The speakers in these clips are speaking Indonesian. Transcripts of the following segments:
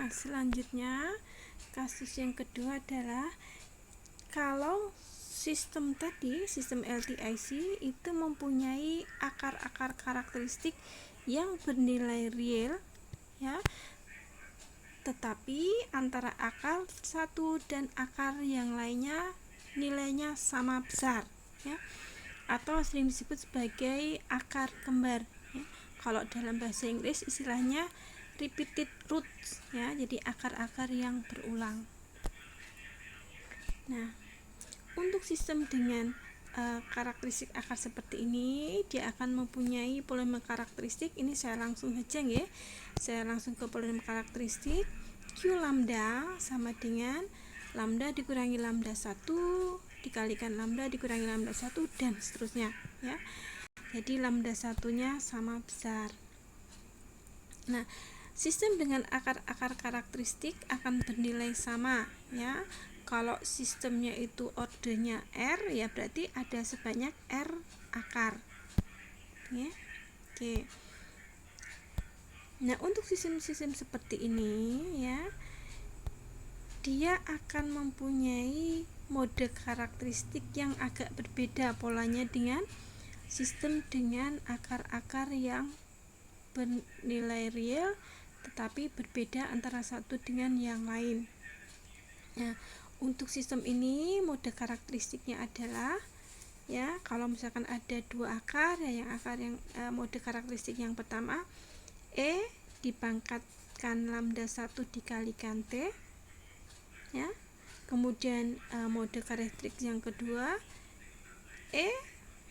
Nah, selanjutnya kasus yang kedua adalah kalau sistem tadi, sistem LTIC itu mempunyai akar-akar karakteristik yang bernilai real, ya, tetapi antara akar satu dan akar yang lainnya nilainya sama besar, ya, atau sering disebut sebagai akar kembar, ya. Kalau dalam bahasa Inggris istilahnya repeated roots, ya, jadi akar-akar yang berulang. Nah, untuk sistem dengan karakteristik akar seperti ini, dia akan mempunyai polinom karakteristik. Ini saya langsung saja, ya. Saya langsung ke polinom karakteristik. Q lambda sama dengan lambda dikurangi lambda 1 dikalikan lambda dikurangi lambda 1 dan seterusnya, ya. Jadi lambda satunya sama besar. Nah, sistem dengan akar-akar karakteristik akan bernilai sama, ya. Kalau sistemnya itu ordernya R, ya berarti ada sebanyak R akar, ya. Oke. Nah, untuk sistem-sistem seperti ini, ya, dia akan mempunyai mode karakteristik yang agak berbeda polanya dengan sistem dengan akar-akar yang bernilai real tetapi berbeda antara satu dengan yang lain. Nah, untuk sistem ini mode karakteristiknya adalah, ya, kalau misalkan ada dua akar, ya, yang akar yang mode karakteristik yang pertama E dipangkatkan lambda 1 dikalikan T, ya. Kemudian mode karakteristik yang kedua E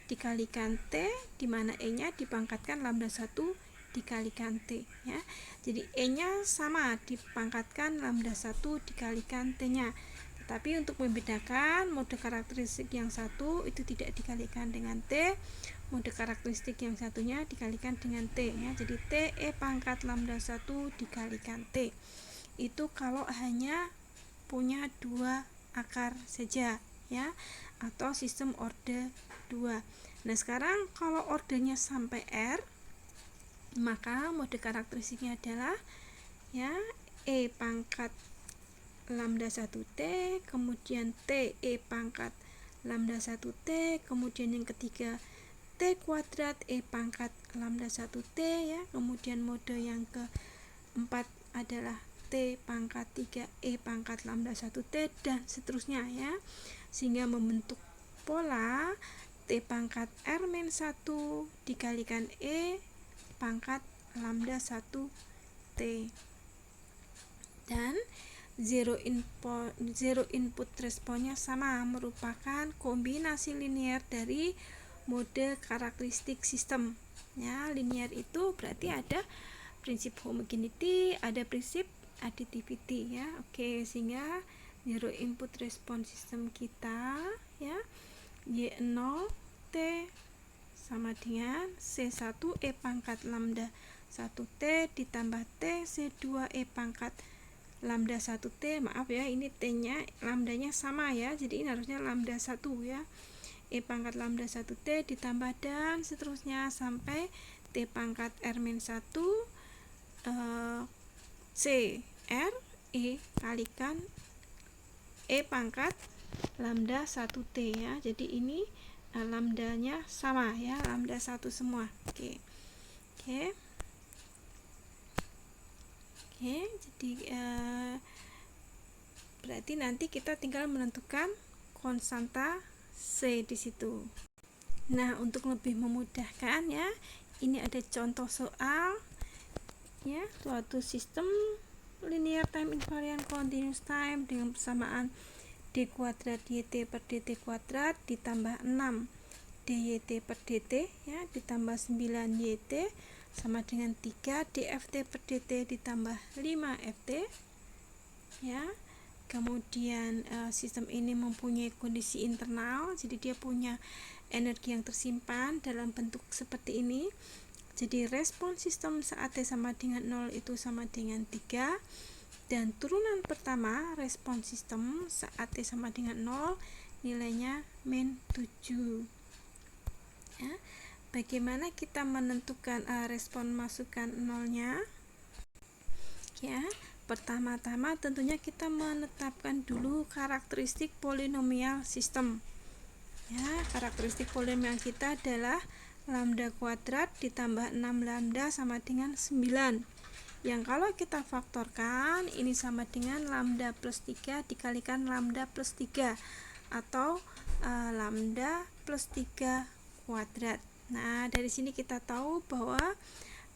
dikalikan T, di mana E-nya dipangkatkan lambda 1 dikalikan T, ya. Jadi E-nya sama dipangkatkan lambda 1 dikalikan T-nya. Tapi untuk membedakan mode karakteristik yang satu itu tidak dikalikan dengan T, mode karakteristik yang satunya dikalikan dengan T, ya. Jadi T E pangkat lambda 1 dikalikan T. Itu kalau hanya punya dua akar saja, ya, atau sistem order 2. Nah, sekarang kalau ordernya sampai R, maka mode karakteristiknya adalah, ya, E pangkat lambda 1 T, kemudian T E pangkat lambda 1 T, kemudian yang ketiga T kuadrat E pangkat lambda 1 T, ya. Kemudian mode yang keempat adalah T pangkat 3 E pangkat lambda 1 T dan seterusnya, ya. Sehingga membentuk pola T pangkat R-1 dikalikan E pangkat lambda 1 T. Dan zero input responnya sama, merupakan kombinasi linear dari mode karakteristik sistem, ya. Linear itu berarti ada prinsip homogeneity, ada prinsip additivity, ya. Oke, sehingga zero input respon sistem kita, ya, Y0 T sama dengan C1 E pangkat lambda 1 T ditambah T C2 E pangkat lambda 1 T, maaf ya, ini T-nya lambdanya sama, ya. Jadi ini harusnya lambda 1, ya. E pangkat lambda 1 T ditambah dan seterusnya sampai T pangkat R-1 C R E kalikan E pangkat lambda 1 T, ya. Jadi ini lambdanya sama, ya, lambda 1 semua. Oke. Jadi berarti nanti kita tinggal menentukan konstanta C di situ. Nah, untuk lebih memudahkan, ya, ini ada contoh soal, ya, suatu sistem linear time invariant continuous time dengan persamaan D kuadrat YT per DT kuadrat ditambah 6 DYT per DT, ya, ditambah 9 YT sama dengan 3 DFT per DT ditambah 5 FT, ya. Kemudian sistem ini mempunyai kondisi internal, jadi dia punya energi yang tersimpan dalam bentuk seperti ini. Jadi respon sistem saat T sama dengan 0 itu sama dengan 3, dan turunan pertama respon sistem saat T sama dengan 0 nilainya min 7, ya. Bagaimana kita menentukan respon masukan nolnya, ya? pertama-tama tentunya kita menetapkan dulu karakteristik polinomial sistem. Ya, karakteristik polinomial kita adalah lambda kuadrat ditambah 6 lambda sama dengan 9. Yang kalau kita faktorkan ini sama dengan lambda plus 3 dikalikan lambda plus 3 atau lambda plus 3 kuadrat. Nah, dari sini kita tahu bahwa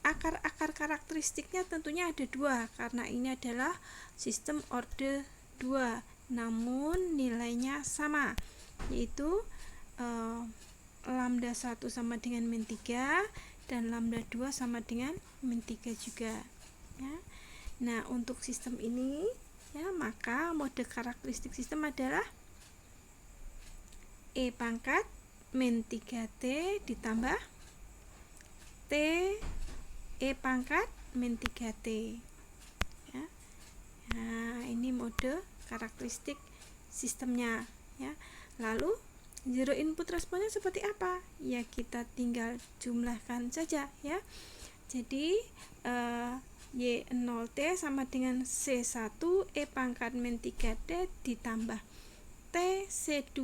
akar-akar karakteristiknya tentunya ada 2 karena ini adalah sistem order 2 namun nilainya sama, yaitu lambda 1 sama dengan min 3 dan lambda 2 sama dengan min 3 juga ya. Nah, untuk sistem ini ya, maka mode karakteristik sistem adalah E pangkat min 3T ditambah T E pangkat min 3T ya. Nah, ini mode karakteristik sistemnya ya. Lalu zero input responnya seperti apa? Ya, kita tinggal jumlahkan saja ya. Jadi Y0T sama dengan C1 E pangkat min 3T ditambah T C2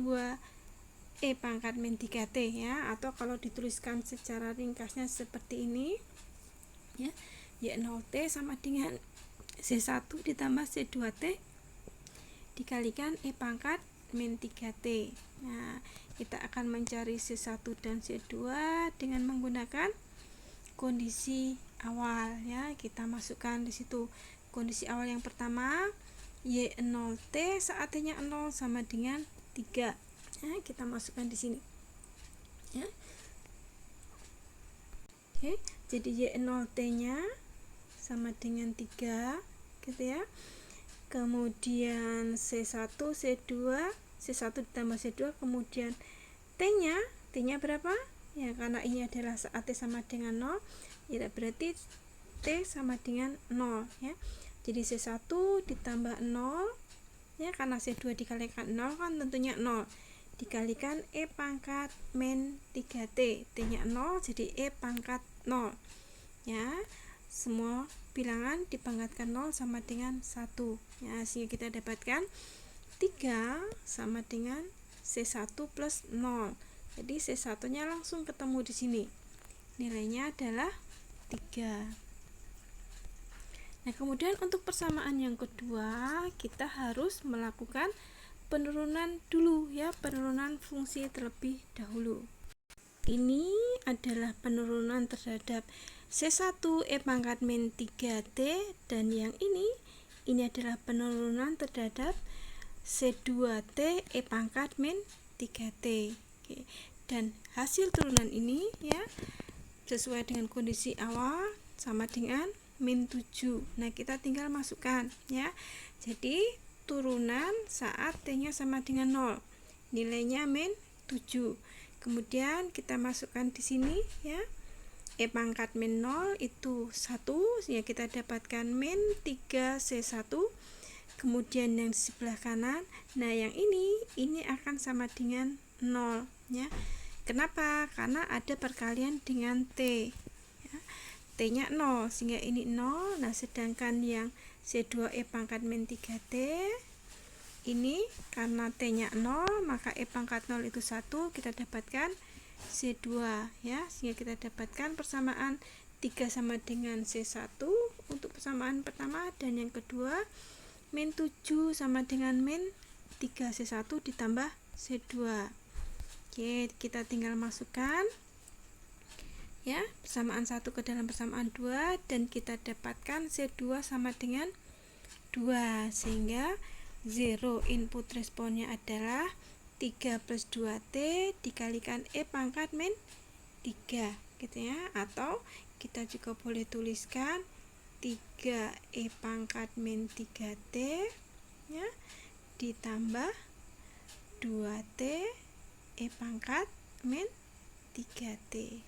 E pangkat min 3T ya, atau kalau dituliskan secara ringkasnya seperti ini ya, Y0T sama dengan C1 ditambah C2T dikalikan E pangkat min 3T. Nah, kita akan mencari C1 dan C2 dengan menggunakan kondisi awal ya. Kita masukkan di situ kondisi awal yang pertama, Y0T saat T-nya 0 sama dengan 3. Ya, kita masukkan di sini ya. Oke, jadi Y0T nya sama dengan 3 gitu ya. Kemudian C1 C2 C1 ditambah C2, kemudian T-nya berapa ya, karena ini adalah saat T sama dengan 0 ya, berarti T sama dengan 0 ya. Jadi C1 ditambah 0 ya, karena C2 dikalikan 0 kan tentunya 0 dikalikan E pangkat min 3T, T-nya 0 jadi E pangkat 0 ya. Semua bilangan dipangkatkan 0 sama dengan 1 ya, sehingga kita dapatkan 3 sama dengan C1 plus 0. Jadi C1 nya langsung ketemu di sini, nilainya adalah 3. Nah, kemudian untuk persamaan yang kedua kita harus melakukan penurunan dulu ya, penurunan fungsi terlebih dahulu. Ini adalah penurunan terhadap C1 E pangkat min 3T, dan yang ini adalah penurunan terhadap C2T E pangkat min 3T. Oke. Dan hasil turunan ini ya sesuai dengan kondisi awal sama dengan min 7. Nah, kita tinggal masukkan ya. Jadi turunan saat T-nya sama dengan 0, nilainya min 7. Kemudian kita masukkan di sini ya, E pangkat min 0 itu 1 sehingga kita dapatkan min 3C1. Kemudian yang di sebelah kanan, nah yang ini akan sama dengan 0 ya. Kenapa? Karena ada perkalian dengan T ya. T-nya 0 sehingga ini 0. Nah, sedangkan yang C2 E pangkat min 3T ini karena T-nya 0 maka E pangkat 0 itu 1, kita dapatkan C2 ya, sehingga kita dapatkan persamaan 3 sama dengan C1 untuk persamaan pertama, dan yang kedua min 7 sama dengan min 3C1 ditambah C2. Oke, kita tinggal masukkan ya persamaan 1 ke dalam persamaan 2 dan kita dapatkan C2 sama dengan 2, sehingga zero input responnya adalah 3 plus 2T dikalikan E pangkat min 3 gitu ya, atau kita juga boleh tuliskan 3 E pangkat min 3T ya ditambah 2T E pangkat min 3T.